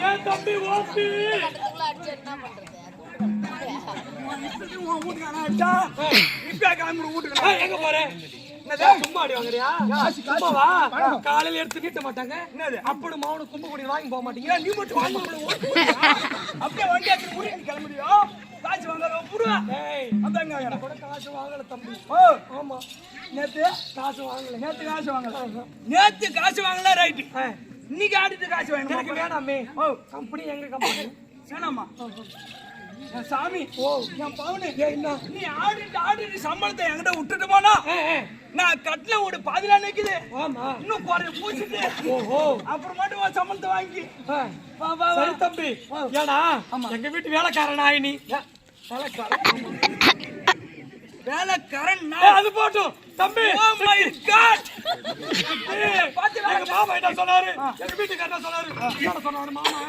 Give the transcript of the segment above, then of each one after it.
ஏன் தம்பி ஓப்பி எங்க போறேன் சும்மா அடி வாங்குறியா? சும்மாவா? காலையில எடுத்து நீட்ட மாட்டாங்க. அப்படி மாவன கும்ப குடி வாங்கி போக மாட்டீங்க. நீ மட்டும் வாங்க அப்படியே வண்டி எடுத்து முடிச்சு கிளம்பிடியோ. காசு வாங்கற புடுவா. ஏய் அதாங்க எனக்கு கூட காசு வாங்கல தம்பி. ஓ ஆமா. நேத்து காசு வாங்கல. நேத்து காசு வாங்கல ரைட். இன்னைக்கு ஆடிட்டு காசு வாங்கணும். எனக்கு வேணாமே. ஓ கம்பெனி எங்க கம்பெனி? வேணாமா? சாமி ஓ என் பவுனு என்ன நீ ஆடிட்டு சம்பளத்தை என்கிட்ட விட்டுட்டு போனா நான் கட்டில ஒரு பாதில நிக்குது. ஆமா இன்னும் குறைய பூச்சிட்டு ஓஹோ அப்புறம் மட்டும் சம்பளத்தை வாங்கி சரி தம்பி. ஏடா எங்க வீட்டு வேலைக்காரன் ஆயி நீ வேலைக்காரன் அது போட்டும் தம்பி. ஓ மை காட் பாத்து எங்க மாமா என்ன சொன்னாரு? எங்க வீட்டுக்காரர் சொன்னாரு. என்ன சொன்னாரு மாமா?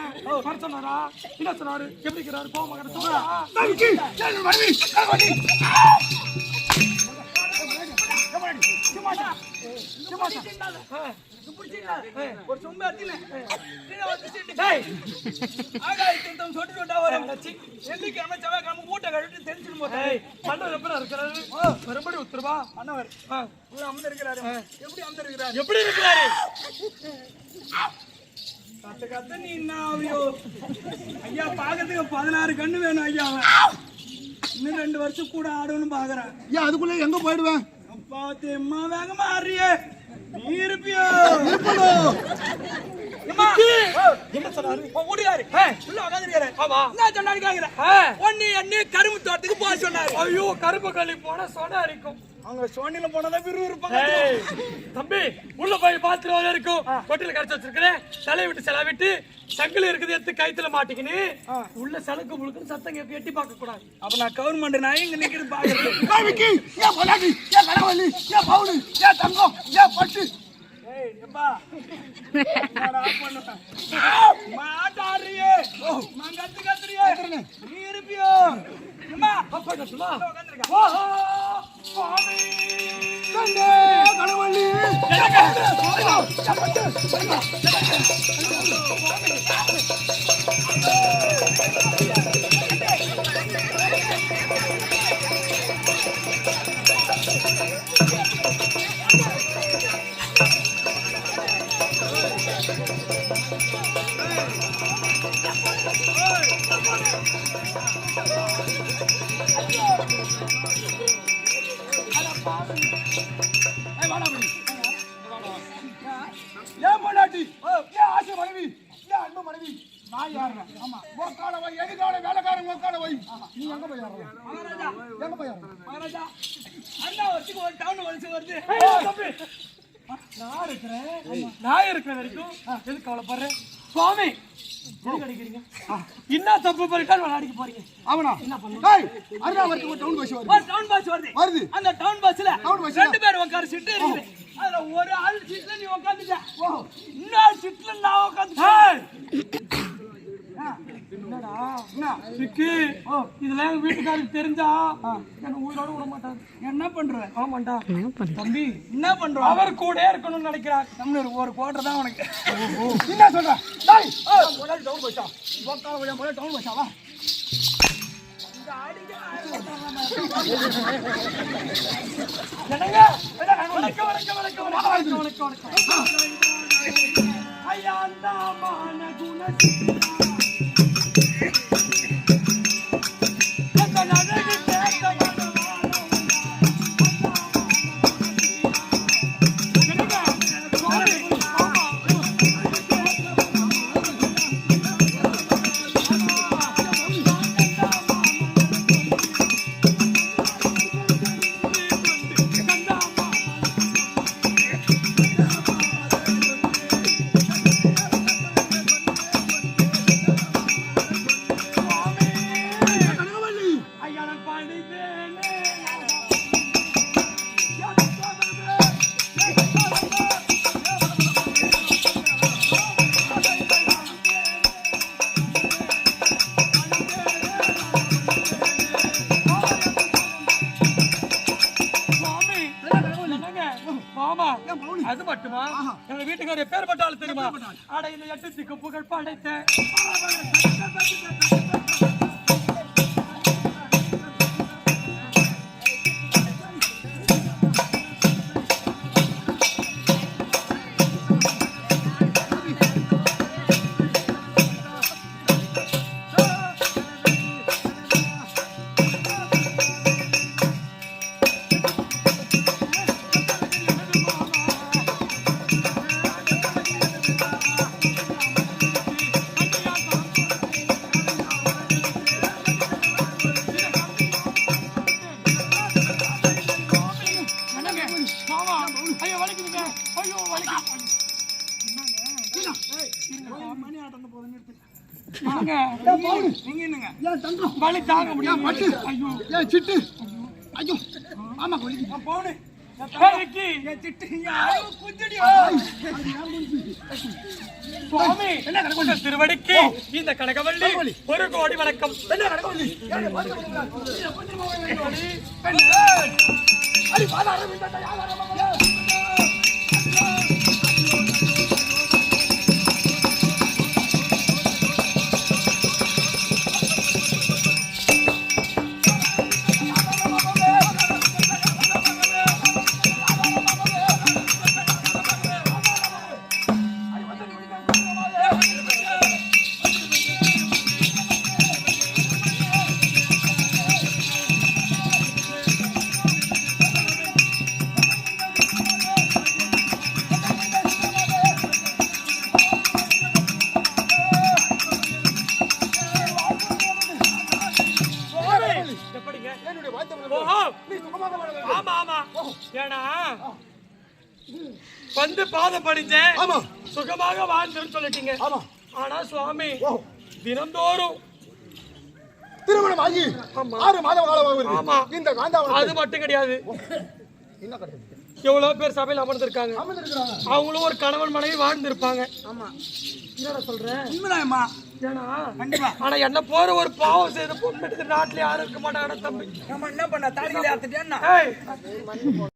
வர சொன்னாரா? என்ன சொன்னாரு? எப்படி இருக்கிறாரு? கோவமா இருக்கற சொன்னாரா? தம்பி செல் மணி மணி ஒரு சும்மா அத்தில கீழ வந்து சிட்டு டேய் ஆகாயத்தை தம் சொட்டு சொட்டா வர என்னைக்கு அம்மா சவா காம மூட்டை கட்டிட்டு தென்சிட்டு போறேன். டேய் மண்ண எப்பற இருக்கறாரு? மறுபடி உத்தரவா அண்ணவர் உள்ள அமர்ந்து இருக்கறாரு. எப்படி இருக்கறாரு? கத்த நீ நாவியோ ஐயா பாக்கிறதுக்கு 16 கண்ணு வேணும் ஐயா. இன்னும் 2 வருஷம் கூட ஆடணும் பாக்குறேன். ஐயா அதுக்குள்ள எங்க போய்டுவேன்? அப்பா தெம்மா வேகமா ஆறியே நீ இருப்பியோ என்ன சொன்னாரு? ஓடியாரு உள்ள உட்கார்ந்திருக்காரு. ஆமா என்ன சொன்னாரு கேக்குற? ஒண்ணு என்ன கரும்பு தோட்டத்துக்கு போக சொன்னாரு. ஐயோ கரும்பு களி போனா சொன அரிக்கும். அவங்க சோனில போனதா விறுவிறுப்பாங்க. தம்பி உள்ள போய் பாத்துட்டு வர இருக்கும். கொட்டில கரைச்சு வச்சிருக்கேன். தலை விட்டு செல விட்டு சங்கிலி இருக்குது எடுத்து கைத்துல மாட்டிக்கினு உள்ள சலக்கு முழுக்க சத்தம் எட்டி பார்க்க கூடாது. அப்ப நான் கவர்மெண்ட் நான் இங்க நிக்கிறது பாக்குறேன். ஏ பொலாடி ஏ கனவலி ஏ பவுனு ஏ தங்கம் ஏ பட்டு ஏய் எப்பா நான் ஆஃப் பண்ணுறேன். மாட்டாரியே மங்கத்து கத்துறியே நீ இருப்பியோ அம்மா அப்பா கத்துமா உட்கார்ந்திருக்க. ஓஹோ சுவாமி கண்டே கனவலி ஏன் பொண்டாட்டி ஏன் ஆசை மனைவி ஏன் அன்பு மனைவி நான் யாருறேன். ஆமா உக்கால வை எதுக்கால வேலைக்காரங்க உக்கால வை. நீ எங்க போய் யாருற? மகாராஜா எங்க போய் யாருற? மகாராஜா அண்ணா வச்சுக்கு ஒரு டவுன் வலிச்சு வருது. தம்பி நான் இருக்கிறேன் வரைக்கும் எதுக்கு கவலைப்படுறேன்? சுவாமி அடிக்கிறீங்க என்ன தப்பு பண்ணிட்டாலும் விளையாடிக்க போறீங்க. அவனா என்ன பண்ணு? அருணா வரைக்கும் ஒரு டவுன் பஸ் வருது. ஒரு டவுன் பஸ் வருது. அந்த டவுன் பஸ்ல 2 பேர் உட்கார சீட்டு இருக்குது. அதுல ஒரு ஆள் சீட்ல நீ உட்கார்ந்துட்ட. இன்னொரு சீட்ல நான் உட்கார்ந்துட்டேன். என்னடா என்ன விக்கி இதெல்லாம் எங்க வீட்டுக்காரருக்கு தெரிஞ்சா என்ன உயிரோட விட மாட்டாரு. என்ன பண்ற? ஆமாண்டா தம்பி என்ன பண்ற? அவர் கூட இருக்கணும்னு நினைக்கிறார். நம்ம ஒரு கோட்டை தான் உனக்கு. என்ன சொல்ற? டேய் முதல்ல டவுன் பஸ்ஸா உக்கால வை முதல்ல டவுன் பஸ்ஸா வா. என்னங்க வணக்கம் ஐயா அந்த மான குணசி மாமா ஏன் பவுனி? அது மட்டுமா எங்க வீட்டுக்காரர் பேர் பட்டாலும் தெரியுமா? அட இந்த 8 திக்கு புகழ் படைத்த மாமா ஐயோ வலிக்குதுங்க ஐயோ வலிக்குது மணி ஆட்டம் போதும் நிறுத்து. என்னங்க ஏன் பவுனி? நீங்க என்னங்க ஏன் தங்கம்? வலி தாங்க முடியும் ஏன் பட்டு? ஐயோ ஏன் சிட்டு? ஐயோ ஆமா கொலிக்கு. போனு விக்கி ஏன் சிட்டு? ஏன் குஞ்சடி? சுவாமி என்ன கடவுள திருவடிக்கு இந்த கனகவள்ளி 1 கோடி வணக்கம். என்ன கடவுளி? ஏன் பாத்து வள்ளி, அடி பாதா அரவிந்தா யார் அரவிந்தா? எப்படிங்க? என்னுடைய வாழ்த்து ஓஹோ நீ சுகமாக வாழ வேண்டும். ஆமா ஆமா ஏன்னா வந்து பாதம் படிச்சேன் ஆமா சுகமாக வாழ்ந்துன்னு சொல்லிட்டீங்க. ஆமா ஆனா சுவாமி ஓ தினந்தோறும் திருமணம் ஆகி 6 மாதம் காலம் ஆமா. ஆகுது. இந்த காந்தாவனம் அது மட்டும் கிடையாது. என்ன கிடையாது? எவ்வளவு பேர் சபையில் அமர்ந்திருக்காங்க. அமர்ந்திருக்கிறாங்க. அவங்களும் ஒரு கணவன் மனைவி வாழ்ந்திருப்பாங்க. ஆமா என்னடா சொல்றேன்? உண்மைதாம்மா. ஏன்னா கண்டிப்பா. ஆனா என்ன போற ஒரு பாவம் செய்த பொண்ணு நாட்டுல யாரும் இருக்க மாட்டாங்க தம்பி. நம்ம என்ன பண்ண தாலியில அறுத்துட்டேன்னா ஏய்